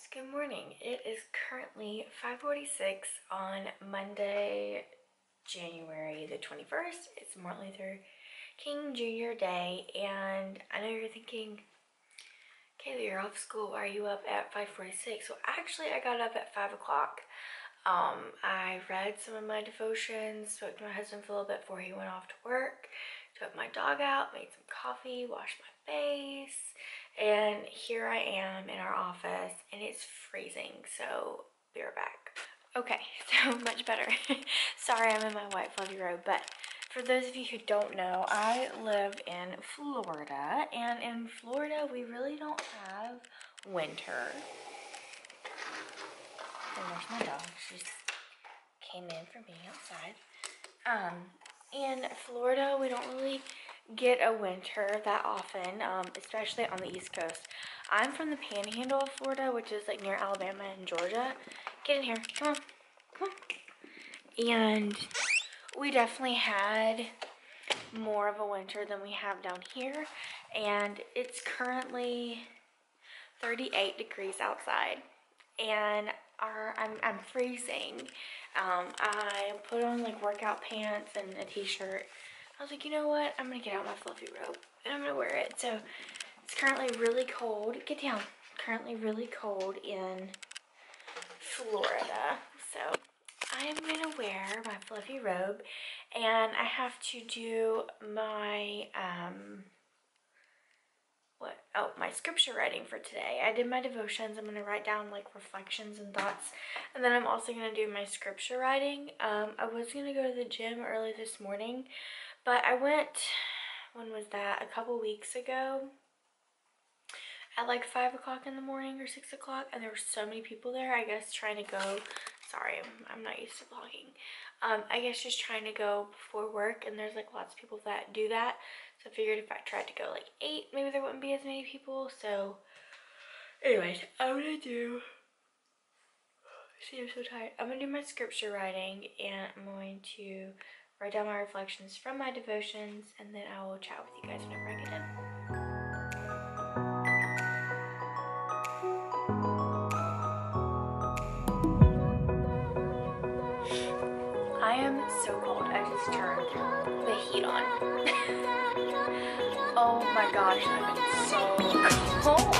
guys, good morning. It is currently 5:46 on Monday, January the 21st. It's Martin Luther King Jr. Day, and I know you're thinking, Kayla, you're off school. Why are you up at 5:46? So actually, I got up at 5 o'clock. I read some of my devotions, spoke to my husband for a little bit before he went off to work, took my dog out, made some coffee, washed my face, and here I am in our office, and it's freezing, so be right back. Okay, so much better. Sorry, I'm in my white fluffy robe, but for those of you who don't know, I live in Florida, and in Florida, we really don't have winter. And there's my dog. She just came in from being outside. In Florida, we don't really get a winter that often, especially on the East Coast. I'm from the Panhandle of Florida, which is like near Alabama and Georgia. Get in here. Come on. Come on. And we definitely had more of a winter than we have down here. And it's currently 38 degrees outside. And I'm freezing. I put on like workout pants and a t-shirt. I was like, you know what? I'm gonna get out my fluffy robe and I'm gonna wear it. So it's currently really cold. Get down. Currently really cold in Florida. So I am gonna wear my fluffy robe, and I have to do my my scripture writing for today. I did my devotions. I'm going to write down like reflections and thoughts, and then I'm also going to do my scripture writing. I was going to go to the gym early this morning, but I went, when was that, a couple weeks ago at like 5 o'clock in the morning or 6 o'clock, and there were so many people there, I guess trying to go, sorry, I'm not used to vlogging. I guess just trying to go before work, and there's like lots of people that do that. So I figured if I tried to go like 8, maybe there wouldn't be as many people. So anyways, I'm gonna do, see, I'm so tired. I'm gonna do my scripture writing, and I'm going to write down my reflections from my devotions, and then I will chat with you guys whenever I get done. I am so cold. I just turned the heat on. Oh my gosh, I'm so cold.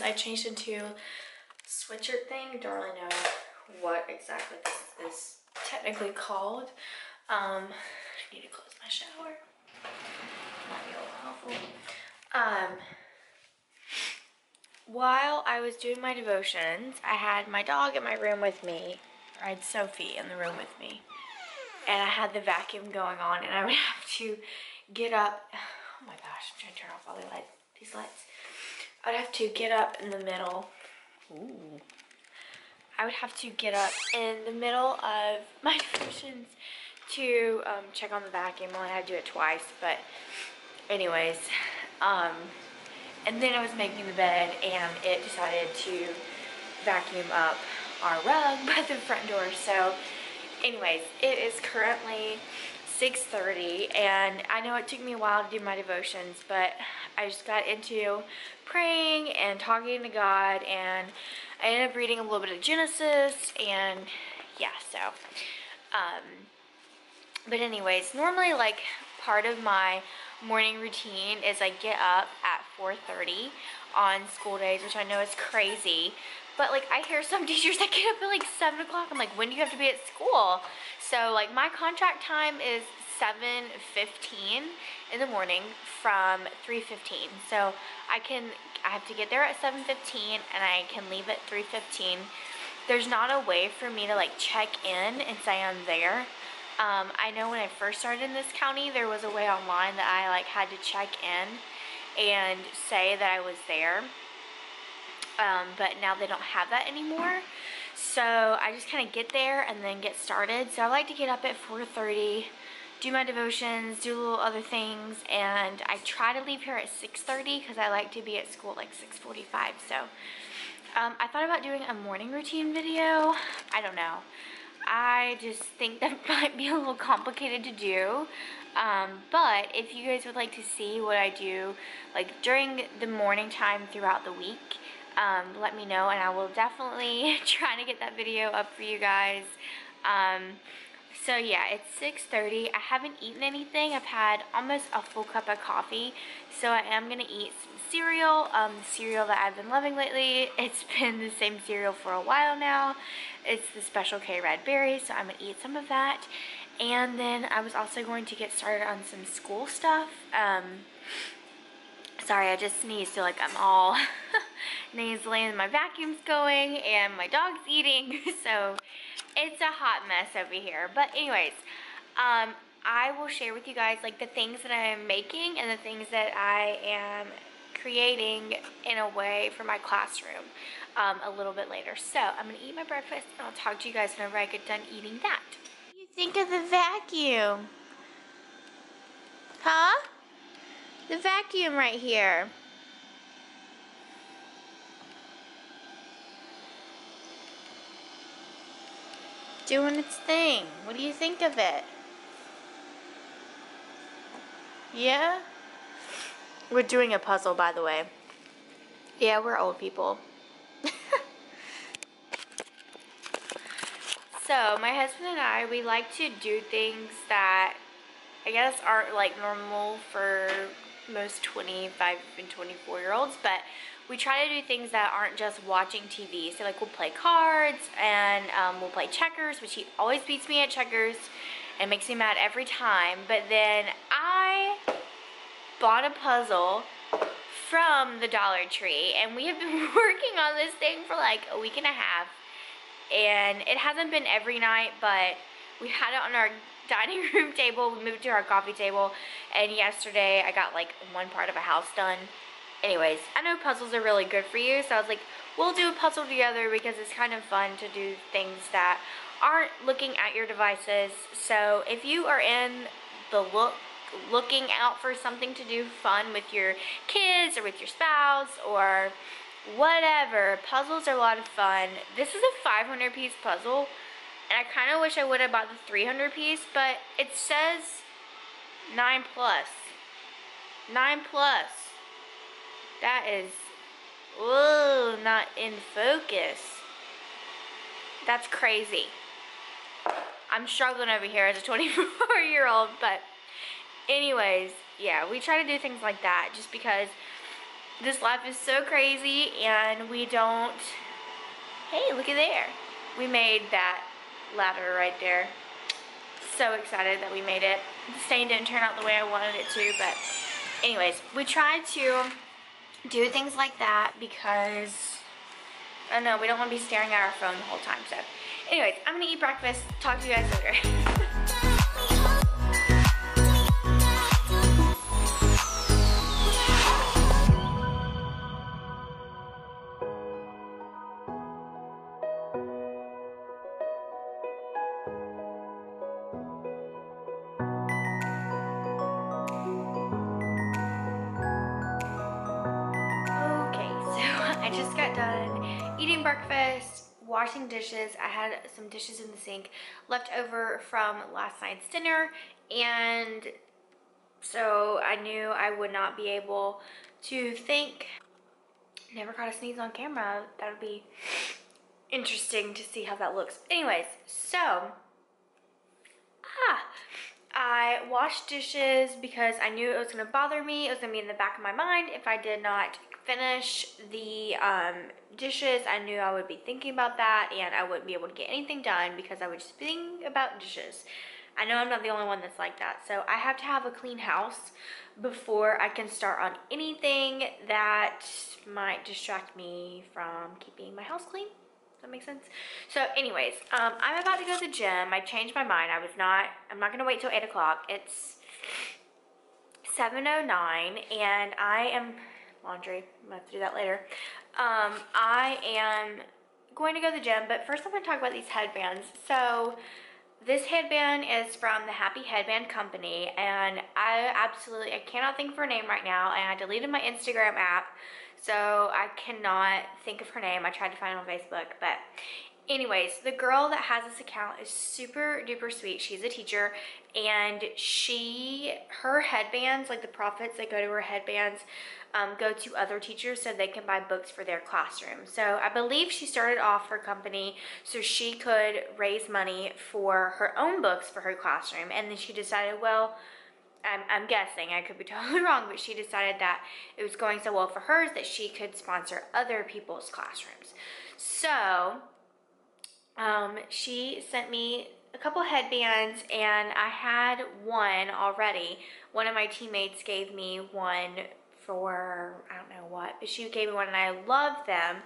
I changed into sweatshirt thing. Don't really know what exactly this is technically called. I need to close my shower. Might be a little helpful. While I was doing my devotions, I had my dog in my room with me. I had Sophie in the room with me, and I had the vacuum going on, and I would have to get up. Oh my gosh, I'm trying to turn off all these lights. I'd have to get up in the middle. Ooh. I would have to get up in the middle of my devotions to check on the vacuum. I only had to do it twice, but anyways. And then I was making the bed, and it decided to vacuum up our rug by the front door. So anyways, it is currently 6:30, and I know it took me a while to do my devotions, but I just got into praying and talking to God, and I ended up reading a little bit of Genesis, and yeah, so but anyways, normally like part of my morning routine is I get up at 4:30 on school days, which I know is crazy, but like I hear some teachers that get up at like 7 o'clock. I'm like, when do you have to be at school? So like my contract time is 7:15 in the morning from 3:15. So I have to get there at 7:15, and I can leave at 3:15. there's not a way for me to like check in and say I'm there. I know when I first started in this county, there was a way online that I like had to check in and say that I was there. But now they don't have that anymore. So I just kind of get there and then get started. So I like to get up at 4:30, do my devotions, do little other things, and I try to leave here at 6:30 because I like to be at school like 6:45. So I thought about doing a morning routine video. I don't know. I just think that might be a little complicated to do. But if you guys would like to see what I do like during the morning time throughout the week, let me know and I will definitely try to get that video up for you guys. So yeah, it's 6:30. I haven't eaten anything. I've had almost a full cup of coffee. So I am going to eat some cereal. The cereal that I've been loving lately. It's been the same cereal for a while now. It's the Special K Red Berry. So I'm going to eat some of that. And then I was also going to get started on some school stuff. Sorry, I just sneezed, so like I'm all nasally and my vacuum's going and my dog's eating, so it's a hot mess over here. But anyways, I will share with you guys like the things that I am making and the things that I am creating in a way for my classroom a little bit later. So I'm gonna eat my breakfast and I'll talk to you guys whenever I get done eating that. What do you think of the vacuum? Huh? The vacuum right here. Doing its thing. What do you think of it? Yeah? We're doing a puzzle, by the way. Yeah, we're old people. So, my husband and I, we like to do things that I guess aren't like normal for most 25 and 24-year-olds, but we try to do things that aren't just watching TV. So like we'll play cards and we'll play checkers, which he always beats me at checkers and makes me mad every time. But then I bought a puzzle from the Dollar Tree and we have been working on this thing for like a week and a half. And it hasn't been every night, but we had it on our dining room table. We moved to our coffee table, and yesterday I got like one part of a house done. Anyways, I know puzzles are really good for you, so I was like, we'll do a puzzle together because it's kind of fun to do things that aren't looking at your devices. So if you are in the looking out for something to do fun with your kids or with your spouse or whatever, puzzles are a lot of fun. This is a 500 piece puzzle. And I kind of wish I would have bought the 300 piece, but it says 9 plus. 9 plus. That is, whoa, not in focus. That's crazy. I'm struggling over here as a 24-year-old, but anyways, yeah, we try to do things like that just because this life is so crazy and we don't, hey, look at there. We made that ladder right there. So excited that we made it. The stain didn't turn out the way I wanted it to, but anyways, we try to do things like that because, I don't know, we don't want to be staring at our phone the whole time. So anyways, I'm gonna eat breakfast. Talk to you guys later. Eating breakfast, washing dishes. I had some dishes in the sink left over from last night's dinner, and so I knew I would not be able to think. Never caught a sneeze on camera. That would be interesting to see how that looks. Anyways, so I washed dishes because I knew it was going to bother me. It was going to be in the back of my mind if I did not finish the dishes. I knew I would be thinking about that and I wouldn't be able to get anything done because I would just think about dishes. I know I'm not the only one that's like that. So I have to have a clean house before I can start on anything that might distract me from keeping my house clean. that make sense? So anyways, I'm about to go to the gym. I changed my mind. I'm not gonna wait till 8 o'clock. It's 7:09 and I am, laundry, I'm gonna have to do that later. I am going to go to the gym, but first I'm gonna talk about these headbands. So this headband is from the Happy Headband Company, and I cannot think of her name right now, and I deleted my Instagram app, so I cannot think of her name. I tried to find it on Facebook, but anyways, the girl that has this account is super duper sweet. She's a teacher, and her headbands, like the profits that go to her headbands, go to other teachers so they can buy books for their classroom. So I believe she started off her company so she could raise money for her own books for her classroom, and then she decided, well, I'm guessing, I could be totally wrong, but she decided that it was going so well for hers that she could sponsor other people's classrooms. So she sent me a couple headbands, and I had one already. One of my teammates gave me one for, I don't know what, but she gave me one and I love them.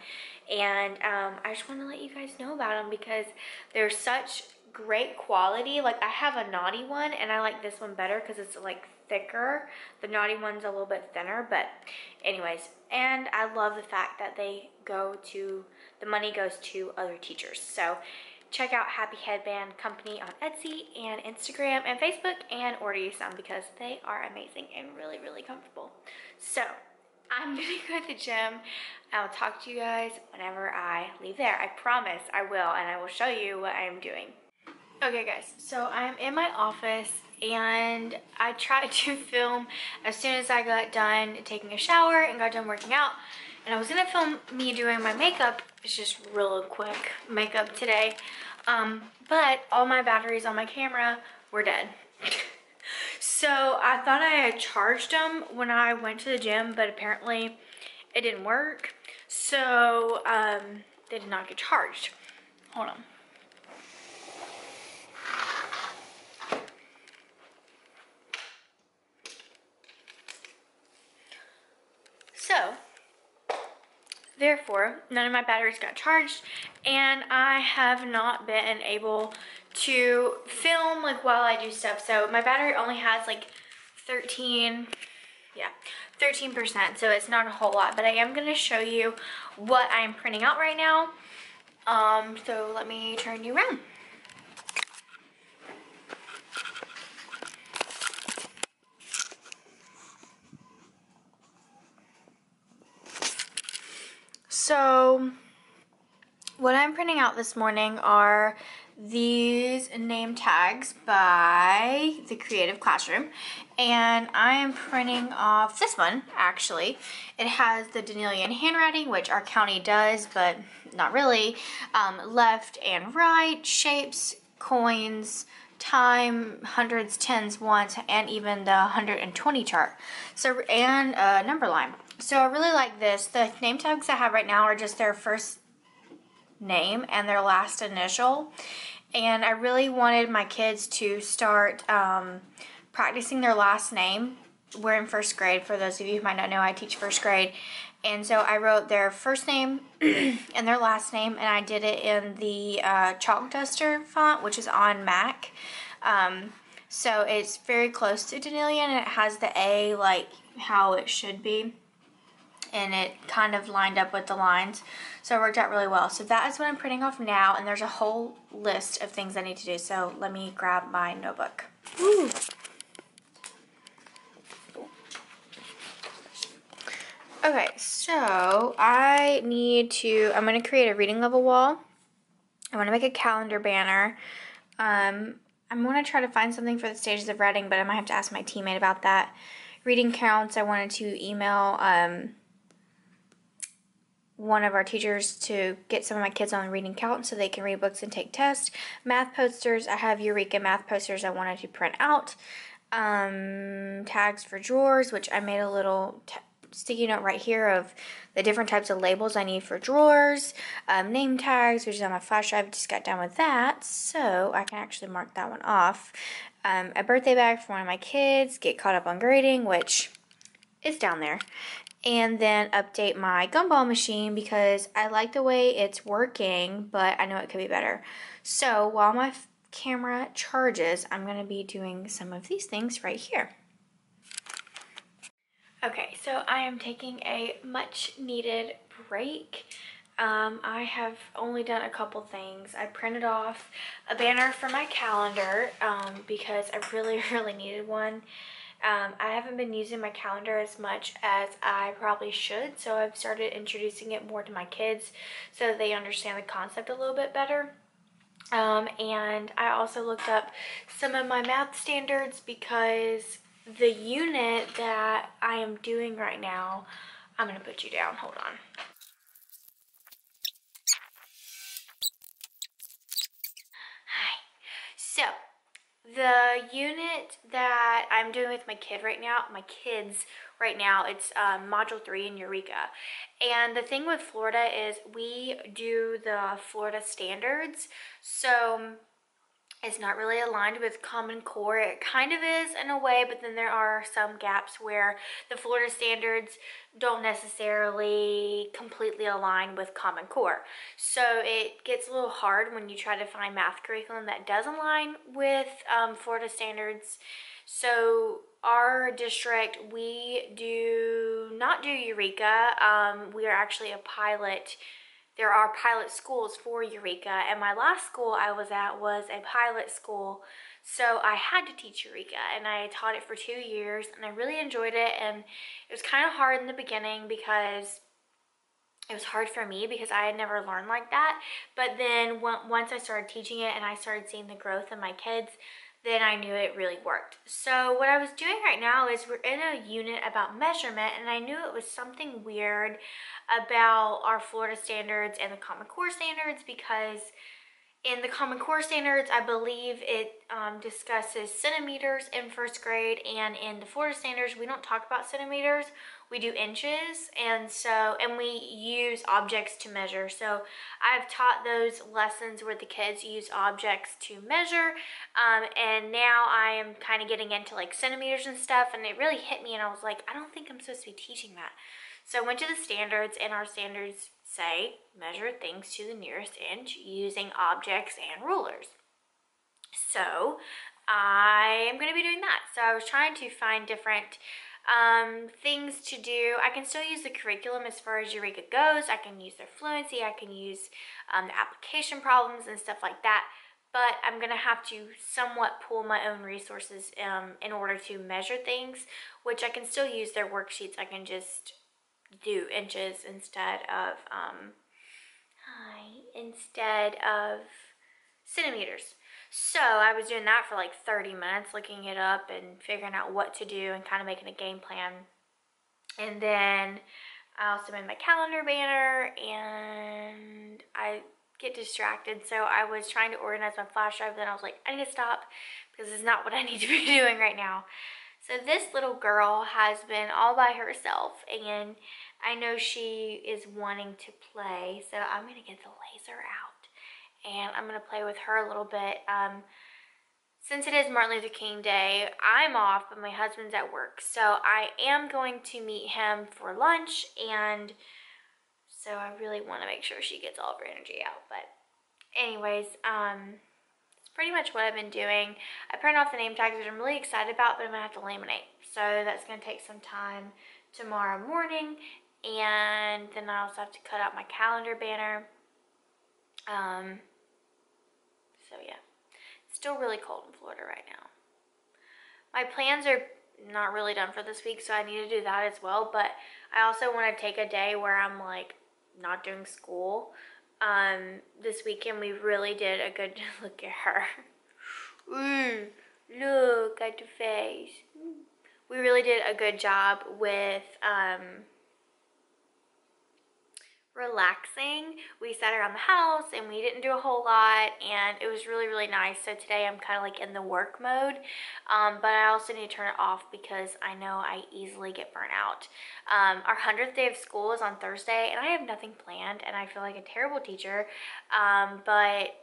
And I just want to let you guys know about them because they're such great quality. Like, I have a naughty one and I like this one better because it's like thicker. The naughty one's a little bit thinner, but anyways, and I love the fact that the money goes to other teachers. So check out Happy Headband Company on Etsy and Instagram and Facebook and order you some because they are amazing and really, really comfortable. So I'm gonna go to the gym. I'll talk to you guys whenever I leave there. I promise I will, and I will show you what I'm doing. Okay guys, so I'm in my office and I tried to film as soon as I got done taking a shower and got done working out. And I was gonna film me doing my makeup. It's just real quick makeup today. But all my batteries on my camera were dead. So I thought I had charged them when I went to the gym, but apparently it didn't work. So they did not get charged. Hold on. So therefore, none of my batteries got charged, and I have not been able to film like while I do stuff. So my battery only has like 13%, so it's not a whole lot, but I am gonna show you what I'm printing out right now. So let me turn you around. So what I'm printing out this morning are these name tags by the Creative Classroom, and I am printing off this one. Actually, it has the Danielian handwriting, which our county does, but not really. Left and right, shapes, coins, time, hundreds, tens, ones, and even the 120 chart. So, and a number line. So I really like this. The name tags I have right now are just their first name and their last initial, and I really wanted my kids to start practicing their last name. We're in first grade. For those of you who might not know, I teach first grade, and so I wrote their first name and their last name, and I did it in the chalk duster font, which is on Mac. So it's very close to Danielian, and it has the A like how it should be, and it kind of lined up with the lines, so it worked out really well. So that is what I'm printing off now, and there's a whole list of things I need to do, so let me grab my notebook. Woo. Okay, so I'm going to create a reading level wall. I want to make a calendar banner. I'm going to try to find something for the stages of writing, but I might have to ask my teammate about that. Reading counts, I wanted to email one of our teachers to get some of my kids on reading count so they can read books and take tests. Math posters, I have Eureka math posters I wanted to print out. Tags for drawers, which I made a little sticky note right here of the different types of labels I need for drawers. Name tags, which is on my flash drive. Just got done with that, so I can actually mark that one off. A birthday bag for one of my kids. Get caught up on grading, which is down there. and then update my gumball machine because I like the way it's working, but I know it could be better. So while my camera charges, I'm going to be doing some of these things right here. Okay, so I am taking a much needed break. I have only done a couple things. I printed off a banner for my calendar because I really, really needed one. I haven't been using my calendar as much as I probably should, so I've started introducing it more to my kids so that they understand the concept a little bit better. And I also looked up some of my math standards because the unit that I am doing right now, I'm going to put you down, hold on. Hi. So, the unit that I'm doing with my kids right now, it's Module 3 in Eureka. And the thing with Florida is we do the Florida standards. So it's not really aligned with Common Core. It kind of is in a way, but then there are some gaps where the Florida standards don't necessarily completely align with Common Core. So it gets a little hard when you try to find math curriculum that does align with Florida standards. So our district, we do not do Eureka. We are actually a pilot. There are pilot schools for Eureka, and my last school I was at was a pilot school, so I had to teach Eureka, and I taught it for 2 years, and I really enjoyed it. And it was kind of hard in the beginning because it was hard for me because I had never learned like that. But then once I started teaching it and I started seeing the growth in my kids, then I knew it really worked. So what I was doing right now is we're in a unit about measurement, and I knew it was something weird about our Florida standards and the Common Core standards because in the Common Core standards, I believe it discusses centimeters in first grade, and in the Florida standards, we don't talk about centimeters. We do inches, and we use objects to measure. So I've taught those lessons where the kids use objects to measure, and now I am kind of getting into like centimeters and stuff, and it really hit me, and I was like, I don't think I'm supposed to be teaching that. So I went to the standards, and our standards say measure things to the nearest inch using objects and rulers. So I am going to be doing that. So I was trying to find different things to do. I can still use the curriculum as far as Eureka goes. I can use their fluency. I can use the application problems and stuff like that. But I'm going to have to somewhat pull my own resources in order to measure things, which I can still use their worksheets. I can just do inches instead of centimeters. So I was doing that for like 30 minutes, looking it up and figuring out what to do and kind of making a game plan. And then I also made my calendar banner, and I get distracted, so I was trying to organize my flash drive, then I was like, I need to stop because it's not what I need to be doing right now. So this little girl has been all by herself, and I know she is wanting to play, so I'm going to get the laser out, and I'm going to play with her a little bit. Since it is Martin Luther King Day, I'm off, but my husband's at work, so I am going to meet him for lunch, and so I really want to make sure she gets all of her energy out. But anyways, it's pretty much what I've been doing. I printed off the name tags, which I'm really excited about, but I'm going to have to laminate. So that's going to take some time tomorrow morning. And then I also have to cut out my calendar banner. So yeah, it's still really cold in Florida right now. My plans are not really done for this week, so I need to do that as well. But I also want to take a day where I'm like not doing school. This weekend we really did a good look at her. Ooh, look at the face. We really did a good job with relaxing. We sat around the house and we didn't do a whole lot, and it was really, really nice. So today I'm kind of like in the work mode, but I also need to turn it off because I know I easily get burnt out. Our 100th day of school is on Thursday, and I have nothing planned, and I feel like a terrible teacher, but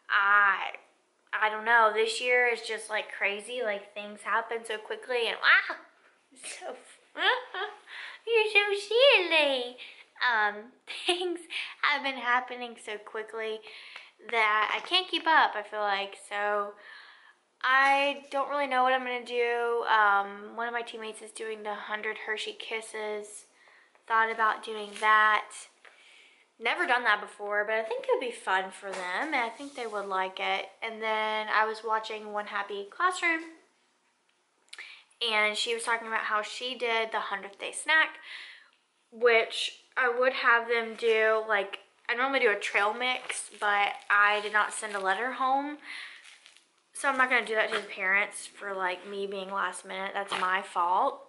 I don't know, this year is just like crazy. Like things happen so quickly, and so You're so silly. Things have been happening so quickly that I can't keep up, I feel like. So I don't really know what I'm gonna do. One of my teammates is doing the 100 Hershey Kisses. Thought about doing that. Never done that before, but I think it would be fun for them, and I think they would like it. And then I was watching One Happy Classroom, and she was talking about how she did the 100th day snack, which I would have them do, like, I normally do a trail mix, but I did not send a letter home. So I'm not going to do that to the parents for, like, me being last minute. That's my fault.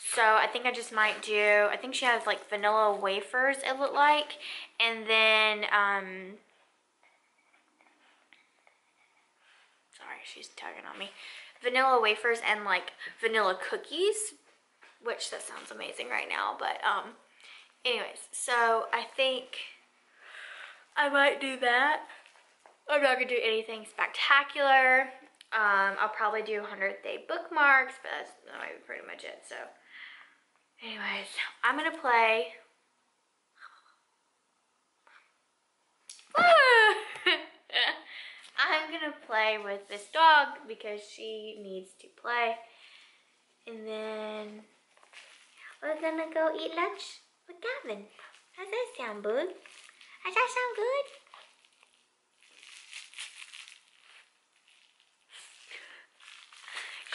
So I think I just might do, I think she has, like, vanilla wafers, it looked like. And then, sorry, she's tugging on me. Vanilla wafers and, like, vanilla cookies, which that sounds amazing right now. But, anyways, so I think I might do that. I'm not gonna do anything spectacular. I'll probably do 100th day bookmarks, but that might be pretty much it. So anyways, I'm gonna play. I'm gonna play with this dog because she needs to play. And then we're gonna go eat lunch with Gavin. Does that sound good? Does that sound good?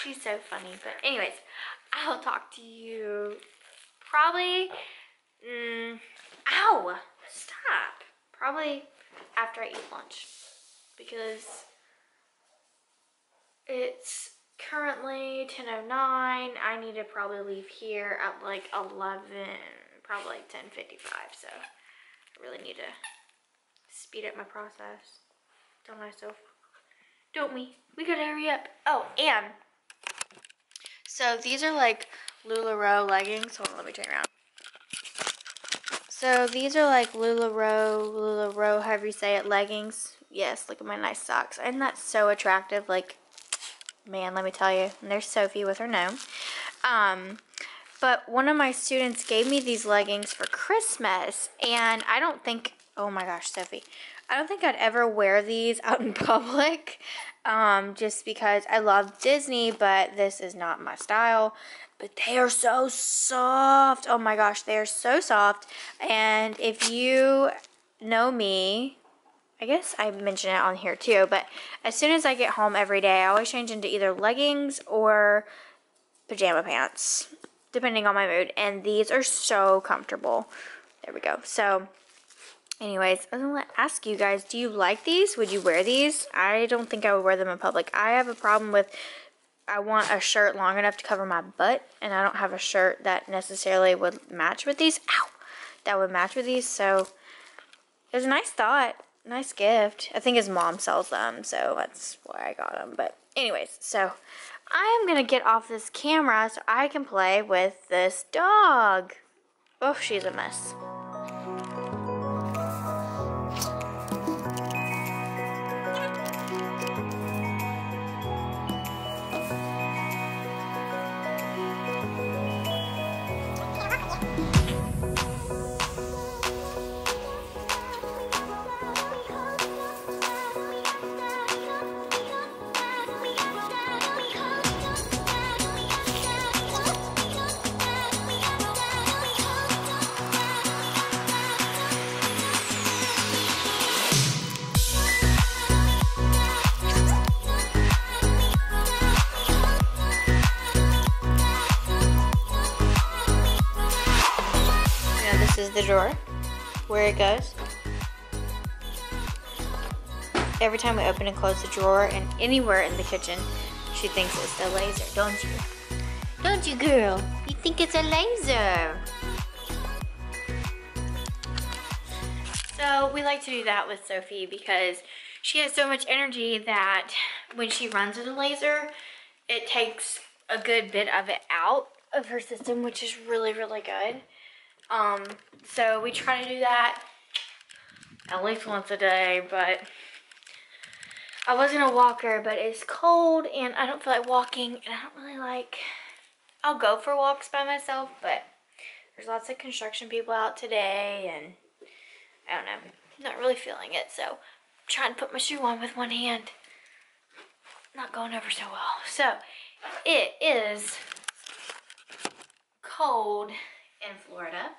She's so funny. But anyways, I'll talk to you probably, ow, stop. Probably after I eat lunch, because it's currently 10:09. I need to probably leave here at like 11, probably like 10:55. So I really need to speed up my process. Don't I, Soph? Don't we? We gotta hurry up. Oh, and so these are like LuLaRoe leggings. Hold on, let me turn around. So these are like LuLaRoe, however you say it, leggings. Yes, look at my nice socks. Isn't that so attractive? Like, man, let me tell you. And there's Sophie with her gnome. But one of my students gave me these leggings for Christmas, and I don't think, oh my gosh, Sophie, I don't think I'd ever wear these out in public, just because I love Disney, but this is not my style. But they are so soft. Oh my gosh, they are so soft. And if you know me, I guess I mentioned it on here too, but as soon as I get home every day, I always change into either leggings or pajama pants, depending on my mood. And these are so comfortable. There we go. So anyways, I was going to ask you guys, do you like these? Would you wear these? I don't think I would wear them in public. I have a problem with, I want a shirt long enough to cover my butt, and I don't have a shirt that necessarily would match with these. Ow! That would match with these, so it was a nice thought. Nice gift. I think his mom sells them, so that's why I got them. But anyways, so I am going to get off this camera so I can play with this dog. Oh, she's a mess. This is the drawer where it goes. Every time we open and close the drawer and anywhere in the kitchen, she thinks it's the laser, don't you? Don't you, girl? You think it's a laser. So we like to do that with Sophie because she has so much energy that when she runs with a laser, it takes a good bit of it out of her system, which is really, really good. So we try to do that at least once a day, but I was gonna walk her, but it's cold and I don't feel like walking, and I don't really like, I'll go for walks by myself, but there's lots of construction people out today, and I don't know, not really feeling it. So I'm trying to put my shoe on with one hand. Not going over so well. So it is cold in Florida,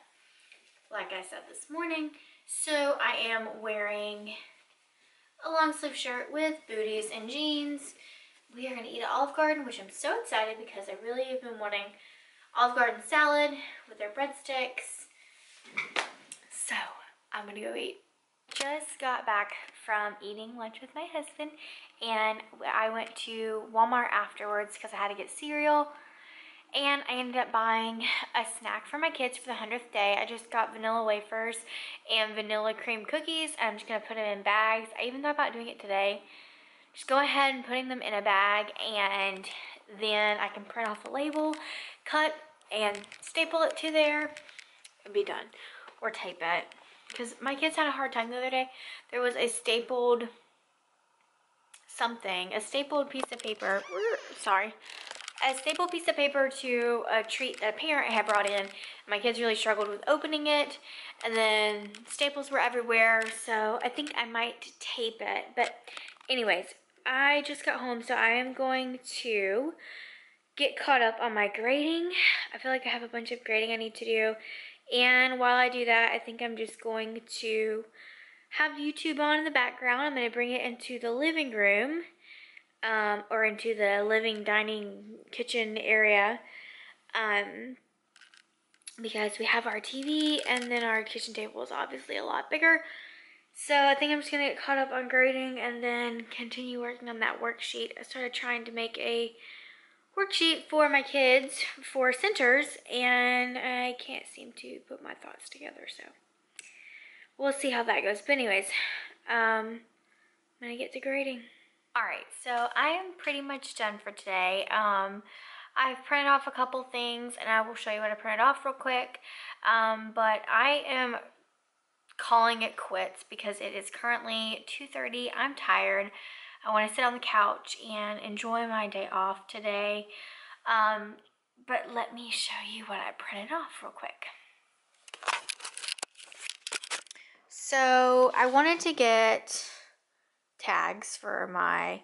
like I said this morning. So I am wearing a long sleeve shirt with booties and jeans. We are going to eat at Olive Garden, which I'm so excited because I really have been wanting Olive Garden salad with their breadsticks. So I'm going to go eat. Just got back from eating lunch with my husband, and I went to Walmart afterwards because I had to get cereal. And I ended up buying a snack for my kids for the 100th day. I just got vanilla wafers and vanilla cream cookies. I'm just going to put them in bags. I even thought about doing it today. Just go ahead and putting them in a bag, and then I can print off a label, cut and staple it to there, and be done. Or tape it. Because my kids had a hard time the other day. There was a stapled something, a stapled piece of paper. A staple piece of paper to a treat that a parent had brought in. My kids really struggled with opening it, and then staples were everywhere, so I think I might tape it. But anyways, I just got home, so I am going to get caught up on my grading. I feel like I have a bunch of grading I need to do, and while I do that, I think I'm just going to have YouTube on in the background. I'm going to bring it into the living room. Or into the living, dining, kitchen area, because we have our TV, and then our kitchen table is obviously a lot bigger. So I think I'm just gonna get caught up on grading and then continue working on that worksheet. I started trying to make a worksheet for my kids for centers, and I can't seem to put my thoughts together, so we'll see how that goes. But anyways, I'm gonna get to grading. Alright, so I am pretty much done for today. I've printed off a couple things, and I will show you what I printed off real quick. But I am calling it quits because it is currently 2:30. I'm tired. I want to sit on the couch and enjoy my day off today. But let me show you what I printed off real quick. So I wanted to get tags for my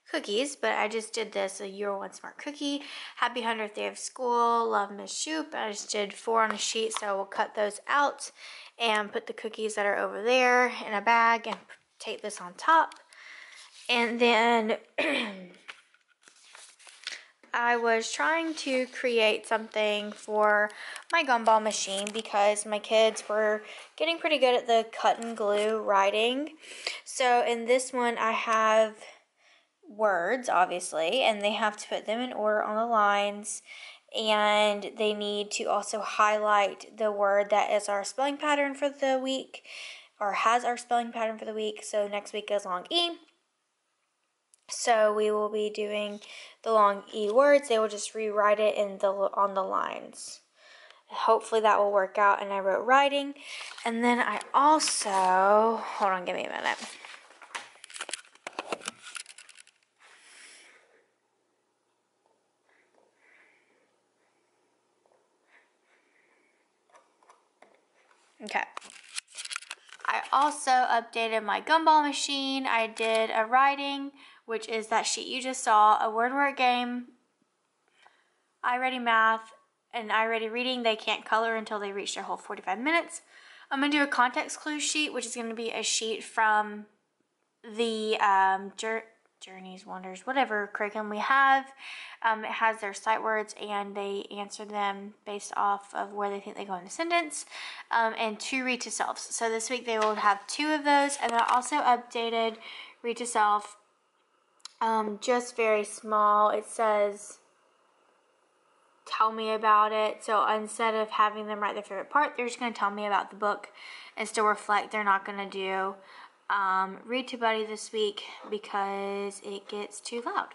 cookies, but I just did this, a You're One Smart Cookie, Happy 100th Day of School, Love Miss Shoop. I just did 4 on a sheet, so I will cut those out and put the cookies that are over there in a bag and tape this on top. And then I was trying to create something for my gumball machine because my kids were getting pretty good at the cut and glue writing. So in this one I have words, obviously, and they have to put them in order on the lines, and they need to also highlight the word that is our spelling pattern for the week, or has our spelling pattern for the week. So next week is long E. So we will be doing the long E words. They will just rewrite it on the lines. Hopefully that will work out. And I wrote writing. And then I also, hold on, give me a minute. Okay. I also updated my gumball machine. I did a writing, which is that sheet you just saw, a word word game, iReady Math, and iReady Reading. They can't color until they reach their whole 45 minutes. I'm going to do a context clue sheet, which is going to be a sheet from the Journeys, Wonders, whatever curriculum we have. It has their sight words, and they answer them based off of where they think they go in the sentence, and 2 read to selves. So this week they will have 2 of those, and I also updated read to self, just very small. It says, tell me about it. So instead of having them write their favorite part, they're just going to tell me about the book and still reflect. They're not going to do read to Buddy this week because it gets too loud.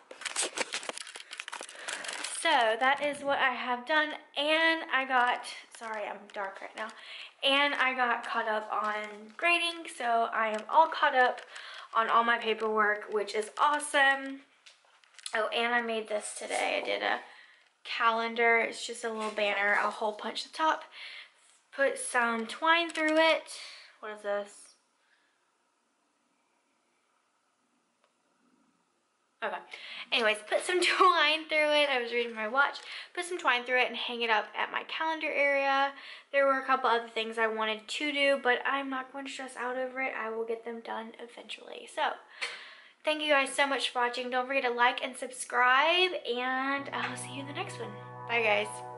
So that is what I have done, and I got, sorry I'm dark right now, and I got caught up on grading, so I am all caught up on all my paperwork, which is awesome. Oh, and I made this today. I did a calendar. It's just a little banner. I'll hole punch the top, put some twine through it. What is this? Okay. Anyways, put some twine through it. I was reading my watch. Put some twine through it and hang it up at my calendar area. There were a couple other things I wanted to do, but I'm not going to stress out over it. I will get them done eventually. So, thank you guys so much for watching. Don't forget to like and subscribe, and I'll see you in the next one. Bye, guys.